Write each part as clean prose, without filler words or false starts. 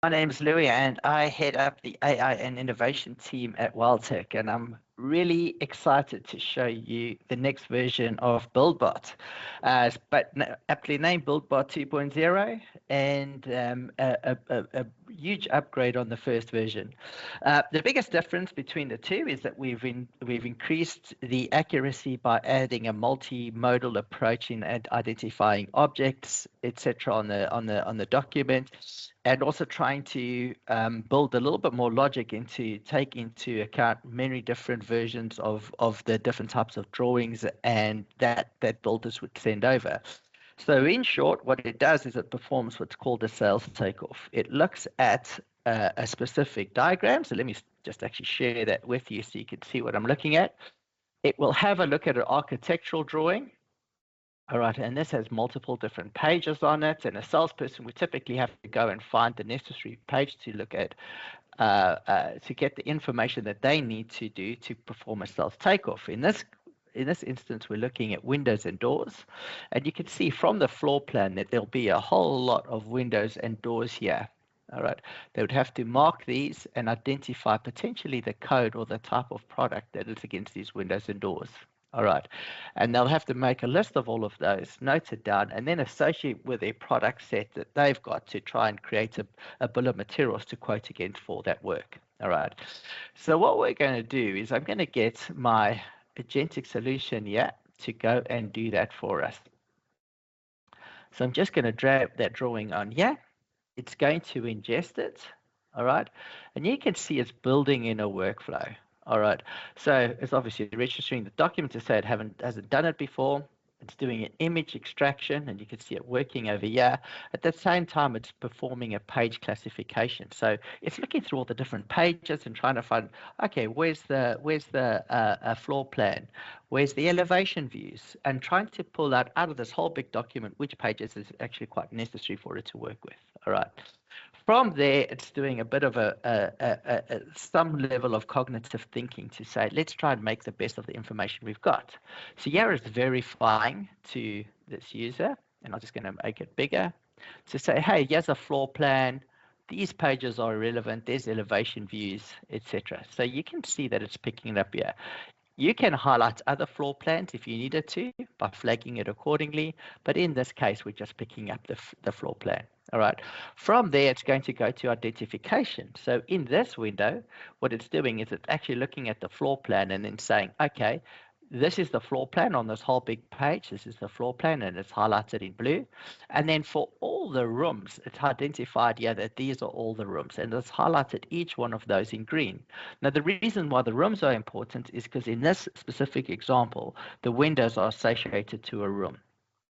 My name's Louis, and I head up the AI and innovation team at WildTech, and I'm really excited to show you the next version of BuildBot, aptly named BuildBot 2.0, and a huge upgrade on the first version. The biggest difference between the two is that we've increased the accuracy by adding a multimodal approach in identifying objects, etc., on the document, and also trying to build a little bit more logic take into account many different versions of the different types of drawings and that builders would send over. So in short, what it does is it performs what's called a sales takeoff. It looks at a specific diagram. So let me just actually share that with you so you can see what I'm looking at. It will have a look at an architectural drawing. All right, and this has multiple different pages on it, and a salesperson would typically have to go and find the necessary page to look at to get the information that they need to do to perform a sales takeoff. In this instance, we're looking at windows and doors, and you can see from the floor plan that there'll be a whole lot of windows and doors here. All right, they would have to mark these and identify potentially the code or the type of product that is against these windows and doors. All right, and they'll have to make a list of all of those, note it down, and then associate with their product set that they've got to try and create a bill of materials to quote against for that work. All right, so what we're going to do is I'm going to get my agentic solution here to go and do that for us. So I'm just going to drag that drawing on here. It's going to ingest it. All right, and you can see it's building in a workflow. All right, so it's obviously registering the document to say it hasn't done it before. It's doing an image extraction, and you can see it working over here. At the same time, it's performing a page classification. So it's looking through all the different pages and trying to find, okay, where's the floor plan, where's the elevation views, and trying to pull out of this whole big document which pages is actually quite necessary for it to work with. All right. From there, it's doing a bit of some level of cognitive thinking to say, let's try and make the best of the information we've got. So here it's verifying to this user, and I'm just going to make it bigger, to say, hey, here's a floor plan. These pages are relevant. There's elevation views, etc. So you can see that it's picking it up here. You can highlight other floor plans if you needed to by flagging it accordingly, but in this case, we're just picking up the floor plan. All right. From there, it's going to go to identification. So in this window, what it's doing is it's actually looking at the floor plan and then saying, okay, this is the floor plan on this whole big page. This is the floor plan, and it's highlighted in blue. And then for all the rooms, it's identified here that these are all the rooms, and it's highlighted each one of those in green. Now, the reason why the rooms are important is because in this specific example, the windows are associated to a room.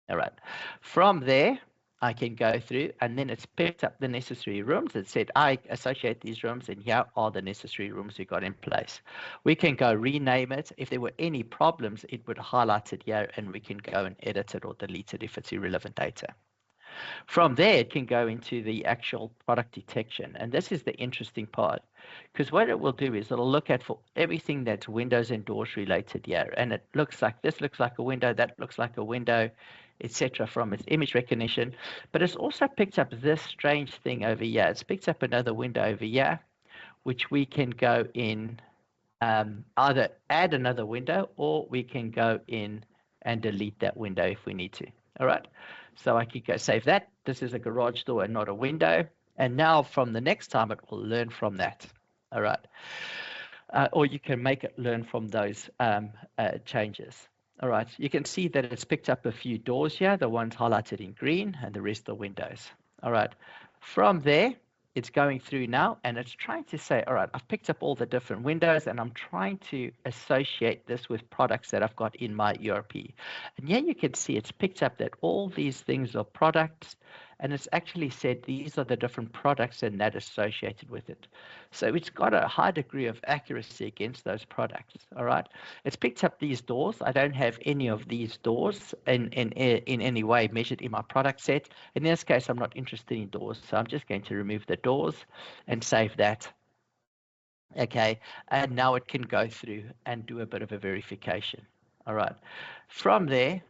All right. From there, I can go through, and then it's picked up the necessary rooms. It said, I associate these rooms, and here are the necessary rooms we got in place. We can go rename it. If there were any problems, it would highlight it here, and we can go and edit it or delete it if it's irrelevant data. From there, it can go into the actual product detection. And this is the interesting part, because what it will do is it'll look at for everything that's windows and doors related here. And it looks like this looks like a window, that looks like a window, etc. from its image recognition. But it's also picked up this strange thing over here. It's picked up another window over here, which we can go in, either add another window, or we can go in and delete that window if we need to. All right. So I can go save that. This is a garage door and not a window. And now from the next time, it will learn from that. All right. Or you can make it learn from those changes. All right, you can see that it's picked up a few doors here, the ones highlighted in green, and the rest are windows. All right, from there, it's going through now, and it's trying to say, all right, I've picked up all the different windows, and I'm trying to associate this with products that I've got in my ERP. And here you can see it's picked up that all these things are products, and it's actually said these are the different products and that associated with it. So it's got a high degree of accuracy against those products. All right. It's picked up these doors. I don't have any of these doors in any way measured in my product set. In this case, I'm not interested in doors, so I'm just going to remove the doors and save that. Okay, and now it can go through and do a bit of a verification. All right. From there,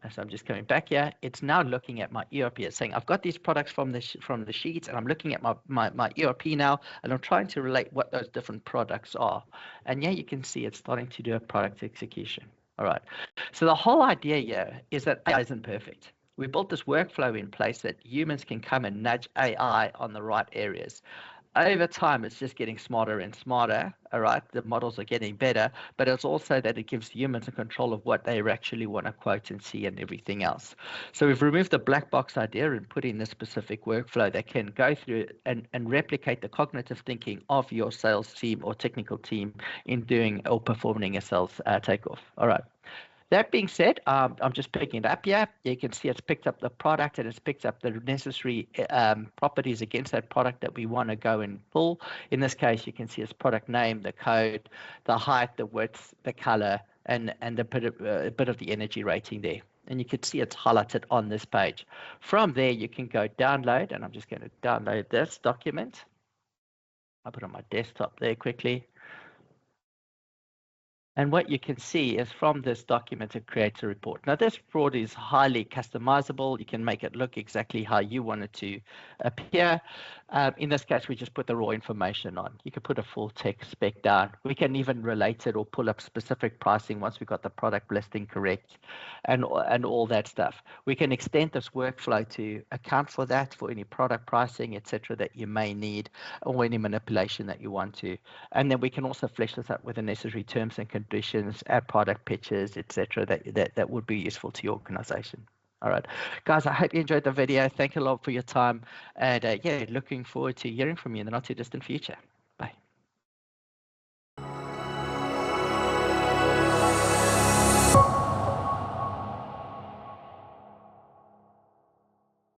So I'm just coming back here. It's now looking at my ERP. It's saying I've got these products from the sheets, and I'm looking at my ERP now, and I'm trying to relate what those different products are. And yeah, you can see it's starting to do a product execution. All right. So the whole idea here is that AI isn't perfect. We built this workflow in place that humans can come and nudge AI on the right areas. Over time, it's just getting smarter and smarter. All right, the models are getting better, but it's also that it gives humans a control of what they actually want to quote and see and everything else. So we've removed the black box idea and put in the specific workflow that can go through and replicate the cognitive thinking of your sales team or technical team in doing or performing a sales takeoff. All right. That being said, I'm just picking it up here. You can see it's picked up the product and it's picked up the necessary properties against that product that we want to go and pull. In this case, you can see its product name, the code, the height, the width, the color, and a bit of the energy rating there. And you can see it's highlighted on this page. From there, you can go download, and I'm just going to download this document. I'll put it on my desktop there quickly. And what you can see is from this document, it creates a report. Now, this report is highly customizable. You can make it look exactly how you want it to appear. In this case, we just put the raw information on. You can put a full text spec down. We can even relate it or pull up specific pricing once we've got the product listing correct and all that stuff. We can extend this workflow to account for that, for any product pricing, etc., that you may need, or any manipulation that you want to. And then we can also flesh this up with the necessary terms and conditions, add product pictures, etc., that would be useful to your organization. All right, guys, I hope you enjoyed the video. Thank you a lot for your time, and yeah, looking forward to hearing from you in the not too distant future.